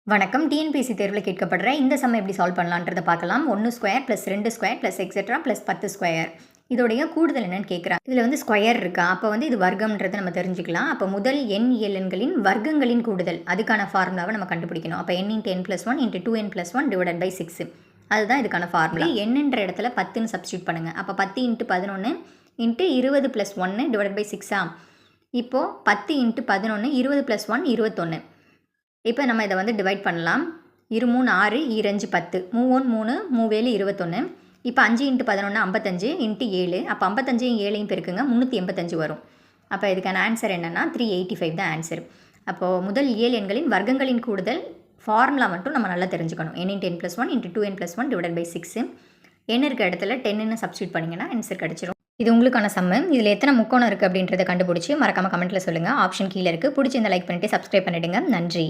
வணக்கம். டிஎன்பிஎஸ்சி தேர்வில் கேட்கப்படுற இந்த சம் எப்படி சால்வ் பண்ணலான்றத பார்க்கலாம். 1 ஸ்கொயர் + 2 ஸ்கொயர் + எக்ஸெட்ரா + 10 ஸ்கொயர். இதோடைய கூடுதல் என்னன்னு கேட்குறாங்க. இதில் வந்து ஸ்கொயர் இருக்கா, அப்போ வந்து இது வர்க்கம்ன்றதை நம்ம தெரிஞ்சுக்கலாம். அப்போ முதல் n இயல் எண்களின் வர்க்கங்களின் கூடுதல், அதுக்கான ஃபார்முலாவை நம்ம கண்டுபிடிக்கணும். அப்போ n × n + 1 × 2n + 1 / 6. அதுதான் இதுக்கான ஃபார்முலா. nன்ற இடத்துல 10ன்னு சப்ஸ்டியூட் பண்ணுங்கள். அப்போ 10 × 11 × 20 + 1 / 6. இப்போது 10 × 11 20 + 1 21. இப்போ நம்ம இதை வந்து டிவைட் பண்ணலாம். 2 3 6 2 5 10 3 3 3 21. இப்போ 5 × 11 55 × 7. அப்போ 55 7 பெருக்குங்க 385 வரும். அப்போ இதுக்கான ஆன்சர் என்னென்னா 385 தான் ஆன்சர். அப்போது முதல் இயல் எண்களின் வர்க்கங்களின் கூடுதல் ஃபார்முலா மட்டும் நம்ம நல்லா தெரிஞ்சுக்கணும். n × n + 1 × 2n + 1 / 6. n இருக்க இடத்துல 10ன்னு சப்ஸ்டியூட் பண்ணிங்கன்னா ஆன்சர் கிடச்சிரும். இது உங்களுக்கான சம்மு. இதில் எத்தனை முக்கோணம் இருக்குது அப்படின்றத கண்டுபிடிச்சி மறக்காமல் கமெண்ட்டில் சொல்லுங்கள். ஆப்ஷன் கீழே இருக்குது. பிடிச்சி இந்த லைக் பண்ணிவிட்டு சப்ஸ்கிரைப் பண்ணிவிடுங்க. நன்றி.